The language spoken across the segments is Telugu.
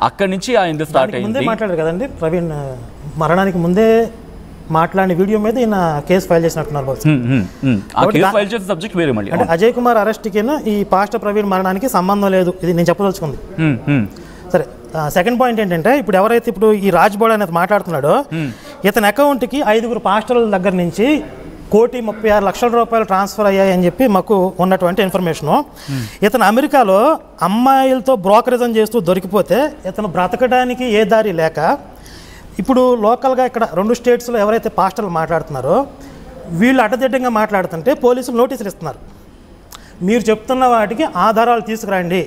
అక్కడి నుంచి ఆయన స్టార్ట్ అయింది. ముందే మాట్లాడారు కదండి ప్రవీణ్, మరణానికి ముందే మాట్లాడిన వీడియో మీద ఈయన కేసు ఫైల్ చేసినట్టున్నారు. ఆ కేసు ఫైల్ చేసిన సబ్జెక్ట్ వేరే మళ్ళీ. అంటే అజయ్ కుమార్ అరెస్ట్కి ఈ పాస్టర్ ప్రవీణ్ మరణానికి సంబంధం లేదు, ఇది నేను చెప్పదలుచుకుంది. సరే, సెకండ్ పాయింట్ ఏంటంటే ఇప్పుడు ఎవరైతే ఇప్పుడు ఈ రాజ్బోడ్ అనేది మాట్లాడుతున్నాడో ఇతని అకౌంట్కి 5 పాస్టర్ల దగ్గర నుంచి 1,36,00,000 రూపాయలు ట్రాన్స్ఫర్ అయ్యాయని చెప్పి మాకు ఉన్నటువంటి ఇన్ఫర్మేషను. ఇతను అమెరికాలో అమ్మాయిలతో బ్రోకరేజం చేస్తూ దొరికిపోతే ఇతను బ్రతకడానికి ఏ దారి లేక ఇప్పుడు లోకల్గా ఇక్కడ 2 స్టేట్స్లో ఎవరైతే పాస్టర్లు మాట్లాడుతున్నారో వీళ్ళు అడ్డదిడ్డంగా మాట్లాడుతుంటే పోలీసులు నోటీసులు ఇస్తున్నారు. మీరు చెప్తున్న వాటికి ఆధారాలు తీసుకురండి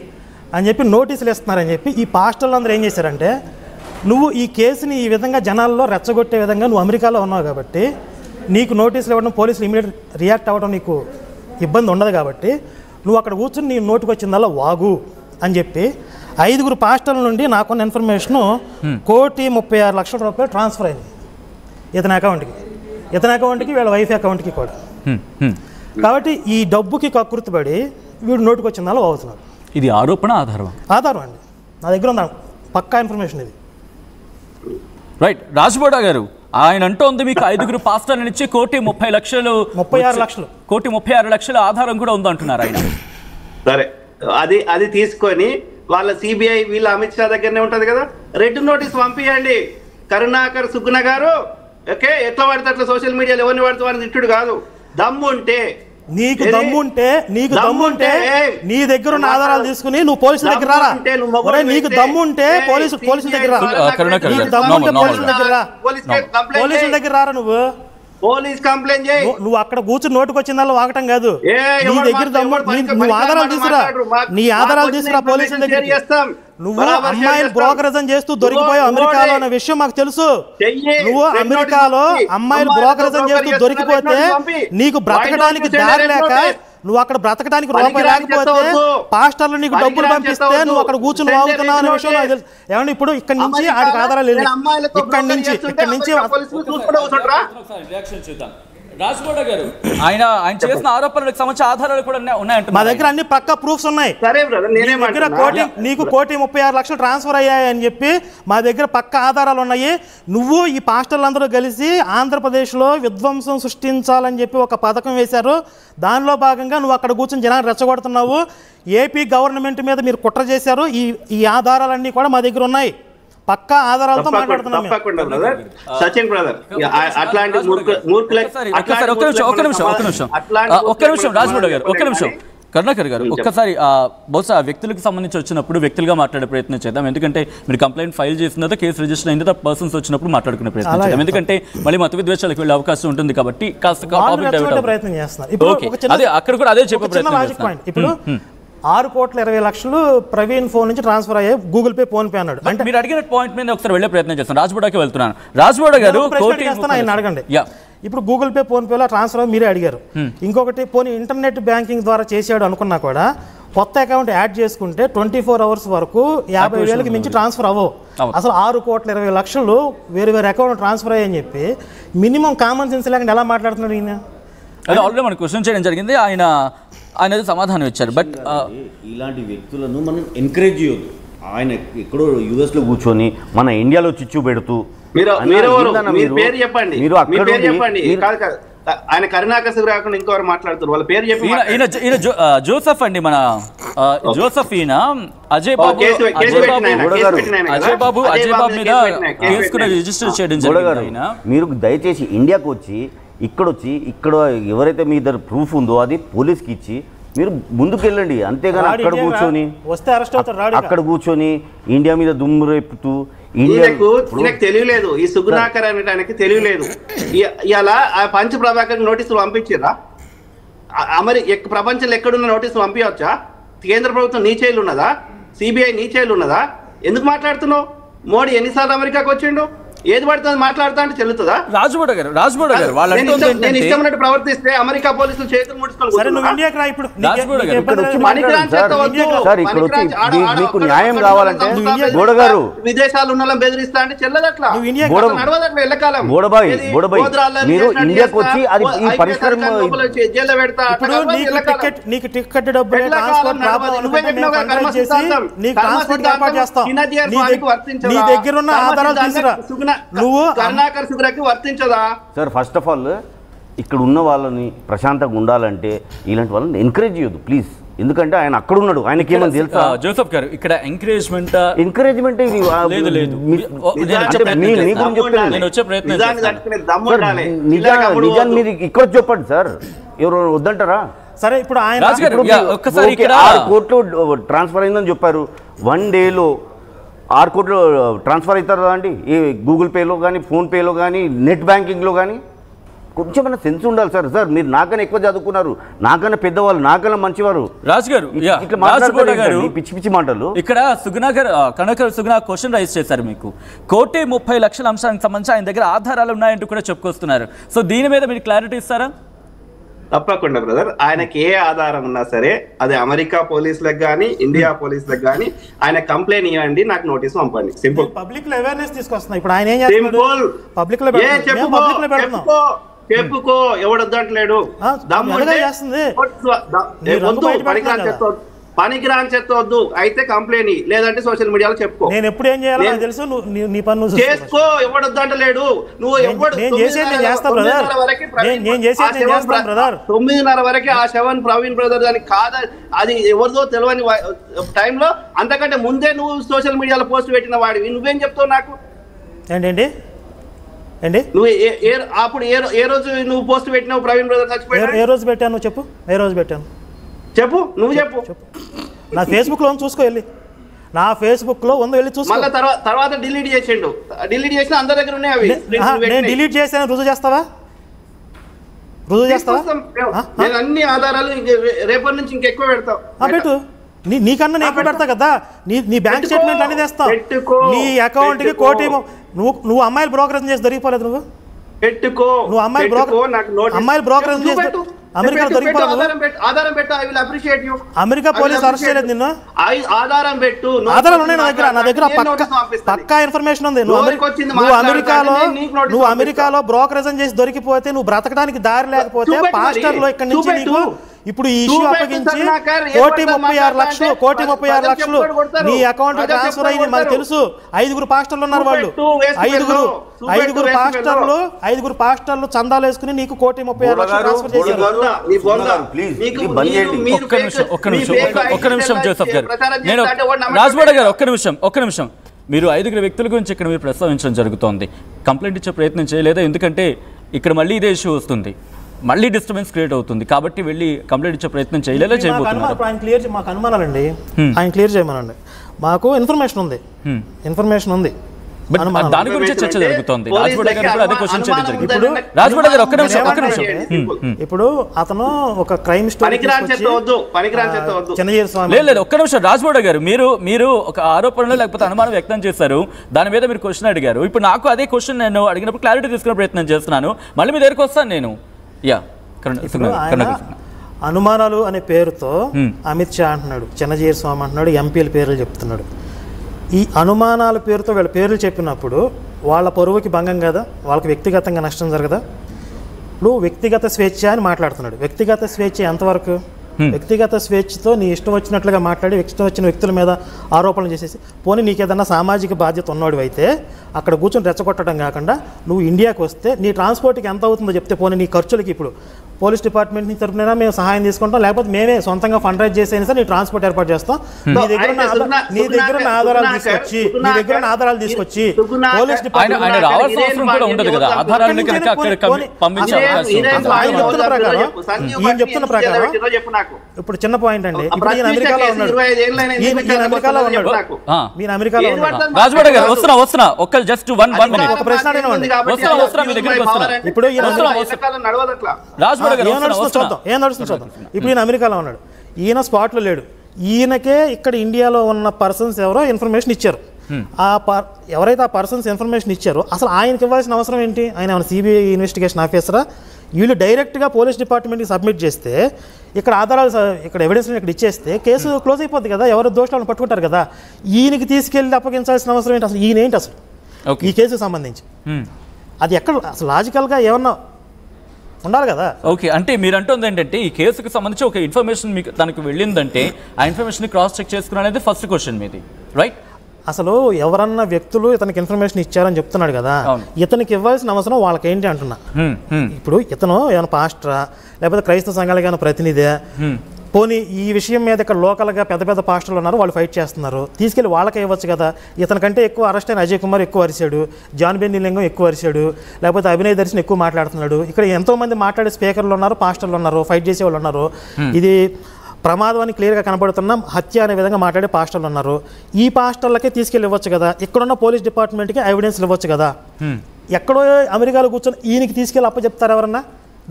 అని చెప్పి నోటీసులు ఇస్తున్నారని చెప్పి ఈ పాస్టర్లు అందరూ ఏం చేశారంటే, నువ్వు ఈ కేసుని ఈ విధంగా జనాల్లో రెచ్చగొట్టే విధంగా నువ్వు అమెరికాలో ఉన్నావు కాబట్టి నీకు నోటీసులు ఇవ్వడం, పోలీసులు ఇమీడియట్ రియాక్ట్ అవ్వడం నీకు ఇబ్బంది ఉండదు కాబట్టి నువ్వు అక్కడ కూర్చొని నీ నోటికి వచ్చిందల్లా వాగు అని చెప్పి 5 పాస్టర్ల నుండి నాకున్న ఇన్ఫర్మేషను 1,36,00,000 రూపాయలు ట్రాన్స్ఫర్ అయింది ఇతని అకౌంట్కి వీళ్ళ వైఫ్ అకౌంట్కి కూడా. కాబట్టి ఈ డబ్బుకి కకృతిపడి వీడు నోటికి వచ్చిందల్లా వాగుతున్నాడు. ఇది ఆరోపణ ఆధారం అండి, నా దగ్గర ఉంది పక్కా ఇన్ఫర్మేషన్ ఇది. రైట్, రాజ్బోడా గారు ఆయన అంటోంది మీకు 5 పాస్టర్ల నుంచి 1,36,00,000 ఆధారం కూడా ఉందంటున్నారు ఆయన. సరే, అది తీసుకొని వాళ్ళ సిబిఐ వీళ్ళ అమిత్ షా దగ్గరనే ఉంటది కదా, రెడ్ నోటీస్ పంపించండి. కరుణాకర్ సుగ్న గారు ఓకే, ఎట్లా పడితే అట్లా సోషల్ మీడియాలో ఎవరిని పడితే వారిని తిట్టుడు కాదు. నీకు దమ్ముంటే నీ దగ్గర ఉన్న ఆధారాలు తీసుకుని నువ్వు పోలీసుల దగ్గర రారా. నీకు దమ్ముంటే పోలీసుల దగ్గర రారా. నువ్వు పోలీస్ కంప్లైంట్ చేయి. నువ్వు అక్కడ కూర్చుని నోటుకు వచ్చిందల్లా వాగటం కాదు. నీ దగ్గర దమ్ము, నువ్వు ఆధారాలు తీసుకురా పోలీసుల దగ్గర. నువ్వు అమ్మాయిలు బ్రోకరేజం చేస్తూ దొరికిపోయావు అమెరికాలో అనే విషయం మాకు తెలుసు. నువ్వు అమెరికాలో అమ్మాయిలు బ్రోకరేజం చేస్తూ దొరికిపోతే నీకు బ్రతకడానికి దారి లేక నువ్వు అక్కడ బ్రతకడానికి రూపాయి లేకపోతే పాస్టర్లు నీకు డబ్బులు పంపిస్తే నువ్వు అక్కడ కూర్చుని వాగుతున్నావు అనే విషయం నాకు తెలుసు. ఏమంటే ఇప్పుడు ఇక్కడి నుంచి ఆడికి ఆధారాలు వెళ్ళి ఇక్కడి నుంచి రాజ్బోడా గారు ఆయన చేసిన ఆరోపణలకు సంబంధించిన ఆధారాలు కూడా ఉన్నాయంట. మా దగ్గర అన్ని పక్కా ప్రూఫ్స్ ఉన్నాయి. నీకు 1,36,00,000 ట్రాన్స్ఫర్ అయ్యాయని చెప్పి మా దగ్గర పక్కా ఆధారాలు ఉన్నాయి. నువ్వు ఈ పాస్టర్లందరూ కలిసి ఆంధ్రప్రదేశ్లో విధ్వంసం సృష్టించాలని చెప్పి ఒక పథకం వేశారు. దానిలో భాగంగా నువ్వు అక్కడ కూర్చొని జనాన్ని రెచ్చగొడుతున్నావు. ఏపీ గవర్నమెంట్ మీద మీరు కుట్ర చేశారు. ఈ ఆధారాలన్నీ కూడా మా దగ్గర ఉన్నాయి, పక్కా ఆధారాలతో మాట్లాడుతున్నాం. సచిన్ బ్రదర్, అట్లాంటి ఒక్క నిమిషం రాజ్బోడా గారు, ఒక్క నిమిషం కరుణాకర్ గారు, ఒక్కసారి బహుశా వ్యక్తులకు సంబంధించి వచ్చినప్పుడు వ్యక్తులుగా మాట్లాడే ప్రయత్నం చేద్దాం. ఎందుకంటే మీరు కంప్లైంట్ ఫైల్ చేసిన తర్వాత కేసు రిజిస్టర్ అయిన తర్వాత పర్సన్స్ వచ్చినప్పుడు మాట్లాడుకునే ప్రయత్నం చేద్దాం. ఎందుకంటే మళ్ళీ మత విద్వేషాలకు వెళ్ళే అవకాశం ఉంటుంది కాబట్టి కాస్త ప్రయత్నం చేస్తున్నారు. అదే అక్కడ కూడా అదే చెప్పే ప్రయత్నం. ఇప్పుడు 6,20,00,000 ప్రవీణ్ ఫోన్ నుంచి ట్రాన్స్ఫర్ అయ్యాయి, గూగుల్ పే, ఫోన్ పే అన్నాడు. అంటే మీరు అడిగిన పాయింట్ మీద ఒకసారి వెళ్ళే ప్రయత్నం చేస్తాను. రాజ్బోడాకి వెళ్తున్నాను. రాజ్బోడా గారు ఆయన అడగండి. ఇప్పుడు గూగుల్ పే, ఫోన్ పేలో ట్రాన్స్ఫర్ మీరే అడిగారు. ఇంకొకటి పోనీ ఇంటర్నెట్ బ్యాంకింగ్ ద్వారా చేసాడు అనుకున్నా కూడా కొత్త అకౌంట్ యాడ్ చేసుకుంటే 24 hours వరకు 50,000కి మించి ట్రాన్స్ఫర్ అవ్వవు. అసలు 6,20,00,000 వేరే అకౌంట్ ట్రాన్స్ఫర్ అయ్యని చెప్పి మినిమం కామన్ సెన్స్ లేకుండా ఎలా మాట్లాడుతున్నాడు ఈయన? అదే ఆల్రెడీ మనం క్వశ్చన్ చేయడం జరిగింది. ఆయన సమాధానం ఇచ్చారు. బట్ ఇలాంటి వ్యక్తులను మనం ఎంకరేజ్ చేయొద్దు. ఆయన ఎక్కడో యుఎస్ లో కూర్చొని మన ఇండియాలో చిచ్చు పెడుతూ ఆయన కరుణాకర్ కాకుండా ఇంకెవరు మాట్లాడుతారు, వాళ్ళ పేరు చెప్పి. జోసెఫ్ అండి, మన జోసెఫ్. ఈయన అజయ్ బాబు మీద కేసు కూడా రిజిస్టర్ చేయడం జరిగింది. మీరు దయచేసి ఇండియాకి వచ్చి ఇక్కడ ఎవరైతే మీ దగ్గర ప్రూఫ్ ఉందో అది పోలీస్కి ఇచ్చి మీరు ముందుకు వెళ్ళండి. అంతేగాని అక్కడ కూర్చొని ఇండియా మీద దుమ్ము రేపుతూ తెలియలేదు. ఈ సుగుణాకర్ అనడానికి తెలియలేదు. ఇలా పంచ ప్రభాకర్ నోటీసులు పంపించారా? ప్రపంచంలో ఎక్కడున్న నోటీసులు పంపించవచ్చా? కేంద్ర ప్రభుత్వం నీ చేతులు ఉన్నదా? సిబిఐ నీ చేతులు ఉన్నదా? ఎందుకు మాట్లాడుతున్నావు? మోడీ ఎన్నిసార్లు అమెరికాకు వచ్చిండు? ఏది పడుతుంది మాట్లాడతా అంటే చెల్లుతుందా? రాజుబోడ గారు వాళ్ళు నేను ఇష్టమైనట్టు ప్రవర్తిస్తే అమెరికా పోలీసులు చేతులు ముడుచుకొని సరే నువ్వు ఇండియాకి రా ఇప్పుడు మీకు న్యాయం కావాలంటే గోడ గారు విదేశాలు ఉన్న బెదిరిస్తా అంటే చెల్లదు అట్లా నడవదట్లా ఎల్లకాలం మీరు ఇండియాకి వచ్చి అది ఈ పరిష్కారం జైల్లో పెడతా. ఇప్పుడు నీకు టికెట్ డబ్బులు ట్రాన్స్పోర్ట్ ఏర్పాటు చేస్తాం. నీ దగ్గర ఉన్న ఆధారాలు తీసుకురా. నువ్వు కరుణాకర్ సుగ్రాకి వర్తించదా? సార్ ఫస్ట్ ఆఫ్ ఆల్ ఇక్కడ ఉన్న వాళ్ళని ప్రశాంతంగా ఉండాలంటే ఇలాంటి వాళ్ళని ఎంకరేజ్ చేయొద్దు ప్లీజ్. ఎందుకంటే ఆయన అక్కడ ఉన్నాడు, ఆయనకి ఏమని తెలుసా? జోసెఫ్ గారు ఇక్కడ ఎంకరేజ్మెంట్ నిజాన్ని మీరు ఇక్కడ చెప్పండి సార్, ఎవరు వద్దంటారా? సరే ఇప్పుడు ఆయన 6 కోట్లు ట్రాన్స్ఫర్ అయిందని చెప్పారు. 1 డేలో 6 కోట్లు ట్రాన్స్ఫర్ అవుతారు అండి. ఈ గూగుల్ పేలో కానీ, ఫోన్పేలో కానీ, నెట్ బ్యాంకింగ్లో కానీ కొంచెం సెన్స్ ఉండాలి సార్. సార్ మీరు నాకన్నా ఎక్కువ చదువుకున్నారు, నాకన్నా పెద్దవాళ్ళు, నాకన్నా మంచివారు. రాజు గారు ఇట్లా మాట్లాడతారు పిచ్చి పిచ్చి మాటలు. ఇక్కడ కనకర్ సుగుణ క్వశ్చన్ రైజ్ చేశారు. మీకు 1,30,00,000 అంశానికి సంబంధించి ఆయన దగ్గర ఆధారాలు ఉన్నాయంటూ కూడా చెప్పుకొస్తున్నారు. సో దీని మీద మీరు క్లారిటీ ఇస్తారా? తప్పకుండా బ్రదర్. ఆయనకి ఏ ఆధారం ఉన్నా సరే అది అమెరికా పోలీసులకు కానీ, ఇండియా పోలీసులకు కానీ ఆయన కంప్లైంట్ ఇవ్వండి, నాకు నోటీస్ పంపండి. సింపుల్. పబ్లిక్ లో అవేర్నెస్ తీసుకొస్తున్నా. ఇప్పుడు ఆయన ఏం చేస్తున్నాడు? పబ్లిక్ లో చెప్పుకో, ఎవడొద్దంటలేడు. పనికిరాని చెత్తవద్దు, అయితే కంప్లైంట్, లేదంటే సోషల్ మీడియాలో చెప్పుకో. నేను ఎప్పుడు ఏం చేయాలో తెలుసు, నీ పని చేసుకో, ఎవడొద్దంటలేడు. నువ్వు 9:30 వరకు ఆ శవన్ ప్రవీణ్ బ్రదర్ అని కాదు, అది ఎవరిదో తెలియని టైంలో అంతకంటే ముందే నువ్వు సోషల్ మీడియాలో పోస్ట్ పెట్టిన వాడివి. నువ్వేం చెప్తావు నాకు? ఏంటండి నువ్వు అప్పుడు ఏ రోజు నువ్వు పోస్ట్ పెట్టినావు ప్రవీణ్ బ్రదర్ చచ్చిపోయాడు? ఏ రోజు పెట్టాను చెప్పు? ఏ రోజు పెట్టాను చెప్పు, నువ్వు చెప్పు. నా ఫేస్బుక్ లో చూసుకో, వెళ్ళి నా ఫేస్బుక్ లో వెళ్ళి చూసుకో. మళ్ళీ తర్వాత డిలీట్ చేసిండు. డిలీట్ చేసిన అందరి దగ్గర ఉన్నాయి అవి. నేను డిలీట్ చేసాను, రుజువు చేస్తావా? నేను అన్ని ఆధారాలు రేపటి నుంచి ఇంకెక్కువ పెడతావు. పెట్టు. నీకన్నా నేను ఎక్కువ పెడతా కదా. నీ బ్యాంక్ స్టేట్మెంట్ అనేది తెస్తావు. నీ అకౌంట్ కి 1 కోటి. నువ్వు అమ్మాయిలు బ్రోకరేజ్ చేసి దొరికిపోలేదు. నువ్వు పెట్టుకో. నువ్వు అమ్మాయిలు బ్రోకరేజ్ చేసి అమెరికా దొరికిపోలేదు. అమెరికా పోలీసు అరెస్ట్ చేయలేదు నిన్ను. ఆధారం పెట్టు. ఆధారాలు ఉన్నాయి నా దగ్గర పక్కా ఇన్ఫర్మేషన్ ఉంది. నువ్వు అమెరికాలో బ్రోకరేజ్ చేసి దొరికిపోతే, నువ్వు బ్రతకడానికి దారి లేకపోతే పాస్టర్లో ఇక్కడ నుంచి నీకు ఇప్పుడు ఈ ఇష్యూ అప్పగించి 1,36,00,000 నీ అకౌంట్ ట్రాన్స్ఫర్ అయింది. మాకు తెలుసు. 5 పాస్టర్లు ఉన్నారు. వాళ్ళు 5 పాస్టర్లు చందాలు వేసుకుని నీకు 1,36,00,000 ట్రాన్స్ఫర్ చేశారు. ఒక్క నిమిషం జోసెఫ్ గారు, నేను రాజుబోడ గారు ఒక్క నిమిషం. మీరు 5 వ్యక్తుల గురించి ఇక్కడ మీరు ప్రస్తావించడం జరుగుతోంది. కంప్లైంట్ ఇచ్చే ప్రయత్నం చేయలేదా? ఎందుకంటే ఇక్కడ మళ్ళీ ఇదే ఇష్యూ వస్తుంది, మళ్ళీ డిస్టర్బెన్స్ క్రియేట్ అవుతుంది కాబట్టి వెళ్ళి కంప్లైంట్ ఇచ్చే ప్రయత్నం చేయలేదా? చేయబోతున్నారు. మాకు అనుమానాలండి, ఆయన క్లియర్ చేయమనండి. మాకు ఇన్ఫర్మేషన్ ఉంది. దాని గురించి చర్చ జరుగుతోంది. రాజుబోడ గారు కూడా అదే క్వశ్చన్ చేయడం జరిగింది. రాజుబోడ గారు ఒక్క నిమిషం. ఇప్పుడు అతను ఒక క్రైమ్ స్టోరీ లేదు ఒక్క నిమిషం. రాజుబోడ గారు మీరు ఒక ఆరోపణలు లేకపోతే అనుమానం వ్యక్తం చేశారు, దాని మీద మీరు క్వశ్చన్ అడిగారు. ఇప్పుడు నాకు అదే క్వశ్చన్ నేను అడిగినప్పుడు క్లారిటీ తీసుకునే ప్రయత్నం చేస్తున్నాను. మళ్ళీ మీ దగ్గరకు వస్తాను నేను. అనుమానాలు అనే పేరుతో అమిత్ షా అంటున్నాడు, చిన్నజీర స్వామి అంటున్నాడు, ఎంపీల పేర్లు చెప్తున్నాడు. ఈ అనుమానాల పేరుతో వీళ్ళ పేర్లు చెప్పినప్పుడు వాళ్ళ పరువుకి భంగం కదా, వాళ్ళకి వ్యక్తిగతంగా నష్టం జరగదా? ఇప్పుడు వ్యక్తిగత స్వేచ్ఛ అని మాట్లాడుతున్నాడు. వ్యక్తిగత స్వేచ్ఛ ఎంతవరకు? వ్యక్తిగత స్వేచ్ఛతో నీ ఇష్టం వచ్చినట్లుగా మాట్లాడి ఇష్టం వచ్చిన వ్యక్తుల మీద ఆరోపణలు చేసేసి, పోనీ నీకు ఏదన్నా సామాజిక బాధ్యత ఉన్నవాడు అయితే అక్కడ కూర్చొని రెచ్చగొట్టడం కాకుండా నువ్వు ఇండియాకి వస్తే నీ ట్రాన్స్పోర్ట్కి ఎంత అవుతుందో చెప్తే, పోనీ నీ ఖర్చులకి ఇప్పుడు పోలీస్ డిపార్ట్మెంట్ నీ తరపున మేము సహాయం తీసుకుంటాం, లేకపోతే మేమే సొంతంగా ఫండ్ రైజ్ చేసైనా సరే నీ ట్రాన్స్పోర్ట్ ఏర్పాటు చేస్తాం. నీ దగ్గర ఆధారాలు తీసుకొచ్చి పోలీస్ డిపార్ట్మెంట్ చెప్తున్న ప్రకారం ఇప్పుడు చిన్న పాయింట్ అండి. ఇప్పుడు ఈయన అమెరికాలో ఉన్నాడు. మీరు అమెరికాలో ఒక ప్రశ్న అడిగినవ్వండి. ఇప్పుడు ఏం నడుస్తుంది చూద్దాం. ఇప్పుడు ఈయన అమెరికాలో ఉన్నాడు, ఈయన స్పాట్లో లేడు. ఈయనకే ఇక్కడ ఇండియాలో ఉన్న పర్సన్స్ ఎవరో ఇన్ఫర్మేషన్ ఇచ్చారు. ఎవరైతే ఆ పర్సన్స్ ఇన్ఫర్మేషన్ ఇచ్చారో అసలు ఆయనకి ఇవ్వాల్సిన అవసరం ఏంటి? ఆయన సిబిఐ ఇన్వెస్టిగేషన్ ఆఫీసరా? వీళ్ళు డైరెక్ట్గా పోలీస్ డిపార్ట్మెంట్కి సబ్మిట్ చేస్తే ఇక్కడ ఆధారాలు ఇక్కడ ఎవిడెన్స్ ఇక్కడ ఇచ్చేస్తే కేసు క్లోజ్ అయిపోద్ది కదా, ఎవరు దోషులను పట్టుకుంటారు కదా. ఈయనకి తీసుకెళ్ళి అప్పగించాల్సిన అవసరం ఏంటి? అసలు ఈయన ఏంటి అసలు ఈ కేసుకు సంబంధించి? అది ఎక్కడ అసలు లాజికల్గా ఏమన్నా ఉండాలి కదా. ఓకే, అంటే మీరు అంటుంది ఏంటంటే ఈ కేసుకి సంబంధించి ఒక ఇన్ఫర్మేషన్ మీకు తనకు వెళ్ళిందంటే ఆ ఇన్ఫర్మేషన్ క్రాస్ చెక్ చేసుకుని అనేది ఫస్ట్ క్వశ్చన్ మీది, రైట్? అసలు ఎవరన్నా వ్యక్తులు ఇతనికి ఇన్ఫర్మేషన్ ఇచ్చారని చెప్తున్నాడు కదా, ఇతనికి ఇవ్వాల్సిన అవసరం వాళ్ళకి ఏంటి అంటున్నా. ఇప్పుడు ఇతను ఏమైనా పాస్టరా లేకపోతే క్రైస్తవ సంఘాలకి ఏమైనా ప్రతినిధి? పోనీ ఈ విషయం మీద ఇక్కడ లోకల్గా పెద్ద పెద్ద పాస్టర్లు ఉన్నారు, వాళ్ళు ఫైట్ చేస్తున్నారు, తీసుకెళ్ళి వాళ్ళకే ఇవ్వచ్చు కదా. ఇతనికంటే ఎక్కువ అరెస్ట్ అయిన అజయ్ కుమార్ ఎక్కువ అరిశాడు, జాన్ బెన్నీ లింగం ఎక్కువ అరిశాడు, లేకపోతే అభినయ్ దర్శన్ ఎక్కువ మాట్లాడుతున్నాడు. ఇక్కడ ఎంతోమంది మాట్లాడే స్పీకర్లు ఉన్నారు, పాస్టర్లు ఉన్నారు, ఫైట్ చేసే వాళ్ళు ఉన్నారు. ఇది ప్రమాదం అని క్లియర్గా కనబడుతున్న హత్య అనే విధంగా మాట్లాడే పాస్టర్లు ఉన్నారు. ఈ పాస్టర్లకే తీసుకెళ్ళి ఇవ్వచ్చు కదా, ఇక్కడున్న పోలీస్ డిపార్ట్మెంట్కి ఎవిడెన్స్లు ఇవ్వచ్చు కదా. ఎక్కడో అమెరికాలో కూర్చొని ఈయనకి తీసుకెళ్ళి అప్పచెప్తారు ఎవరన్నా?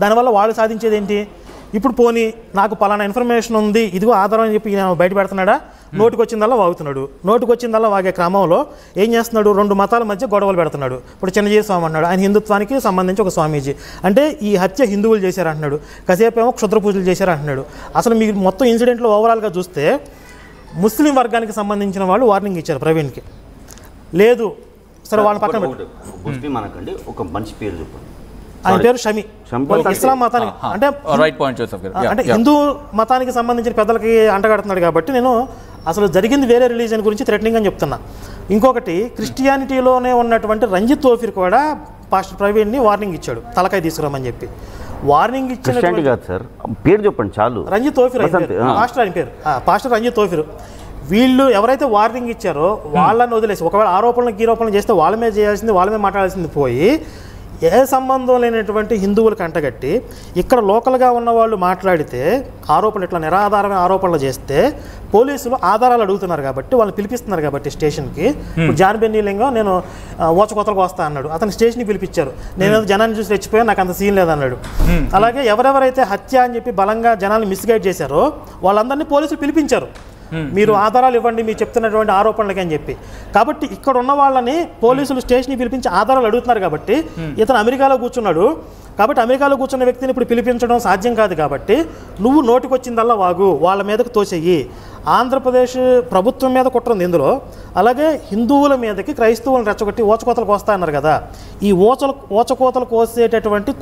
దానివల్ల వాళ్ళు సాధించేది ఏంటి? ఇప్పుడు పోనీ నాకు పలానా ఇన్ఫర్మేషన్ ఉంది, ఇదిగో ఆధారం అని చెప్పి ఈయన బయట పెడుతున్నాడా? నోటికి వచ్చిందల్లా వాగుతున్నాడు. నోటికి వచ్చిందల్లా వాగే క్రమంలో ఏం చేస్తున్నాడు? రెండు మతాల మధ్య గొడవలు పెడుతున్నాడు. ఇప్పుడు చిన్నజీవి స్వామి అన్నాడు, ఆయన హిందుత్వానికి సంబంధించి ఒక స్వామీజీ, అంటే ఈ హత్య హిందువులు చేశారంటున్నాడు, కాసేపు ఏమో క్షుద్ర పూజలు చేశారంటున్నాడు. అసలు మీరు మొత్తం ఇన్సిడెంట్లో ఓవరాల్గా చూస్తే ముస్లిం వర్గానికి సంబంధించిన వాళ్ళు వార్నింగ్ ఇచ్చారు ప్రవీణ్కి. లేదు సరే వాళ్ళ పక్కన ముస్లిం అనకండి, ఒక మంచి పేరు చెప్పండి. ఆయన పేరు షమి. ఇస్లాం మతానికి అంటే హిందూ మతానికి సంబంధించిన పెద్దలకి అంటగడుతున్నాడు కాబట్టి నేను అసలు జరిగింది వేరే రిలీజియన్ గురించి థ్రెటనింగ్ అని చెప్తున్నా. ఇంకొకటి క్రిస్టియానిటీలోనే ఉన్నటువంటి రంజిత్ తోఫీర్ కూడా పాస్టర్ ప్రవీణ్ని వార్నింగ్ ఇచ్చాడు, తలకాయ తీసుకురామని చెప్పి. వార్నింగ్ ఇచ్చిన సార్ పేరు చెప్పండి చాలు, రంజిత్ తోఫీర్ పాస్టర్ ఆయన పేరు, పాస్టర్ రంజిత్ తోఫీర్. వీళ్ళు ఎవరైతే వార్నింగ్ ఇచ్చారో వాళ్ళని వదిలేసి ఒకవేళ ఆరోపణలు చేస్తే వాళ్ళ మీద చేయాల్సింది, వాళ్ళ మీద మాట్లాడాల్సింది పోయి ఏ సంబంధం లేనటువంటి హిందువులకు అంటగట్టి ఇక్కడ లోకల్గా ఉన్న వాళ్ళు మాట్లాడితే ఆరోపణలు ఇట్లా నిరాధారమైన ఆరోపణలు చేస్తే పోలీసులు ఆధారాలు అడుగుతున్నారు కాబట్టి వాళ్ళు పిలిపిస్తున్నారు కాబట్టి స్టేషన్కి. ఇప్పుడు జాన్ బెన్నీ లింగం నేను ఓచకోతలకు వస్తా అన్నాడు, అతను స్టేషన్కి పిలిపించారు. నేను జనాన్ని చూసి రెచ్చిపోయాను, నాకు అంత సీన్ లేదన్నాడు. అలాగే ఎవరెవరైతే హత్య అని చెప్పి బలంగా జనాన్ని మిస్గైడ్ చేశారో వాళ్ళందరినీ పోలీసులు పిలిపించారు, మీరు ఆధారాలు ఇవ్వండి మీరు చెప్తున్నటువంటి ఆరోపణలకి అని చెప్పి. కాబట్టి ఇక్కడ ఉన్న వాళ్ళని పోలీసులు స్టేషన్కి పిలిపించి ఆధారాలు అడుగుతున్నారు కాబట్టి ఇతను అమెరికాలో కూర్చున్నాడు కాబట్టి అమెరికాలో కూర్చున్న వ్యక్తిని ఇప్పుడు పిలిపించడం సాధ్యం కాదు కాబట్టి నువ్వు నోటికొచ్చిందల్లా వాగు, వాళ్ళ మీదకు తోచెయ్యి. ఆంధ్రప్రదేశ్ ప్రభుత్వం మీద కుట్రంది ఇందులో. అలాగే హిందువుల మీదకి క్రైస్తవులను రెచ్చగొట్టి ఓచకోతలకు వస్తా అన్నారు కదా, ఈ ఓచకోతలు కోసేటటువంటి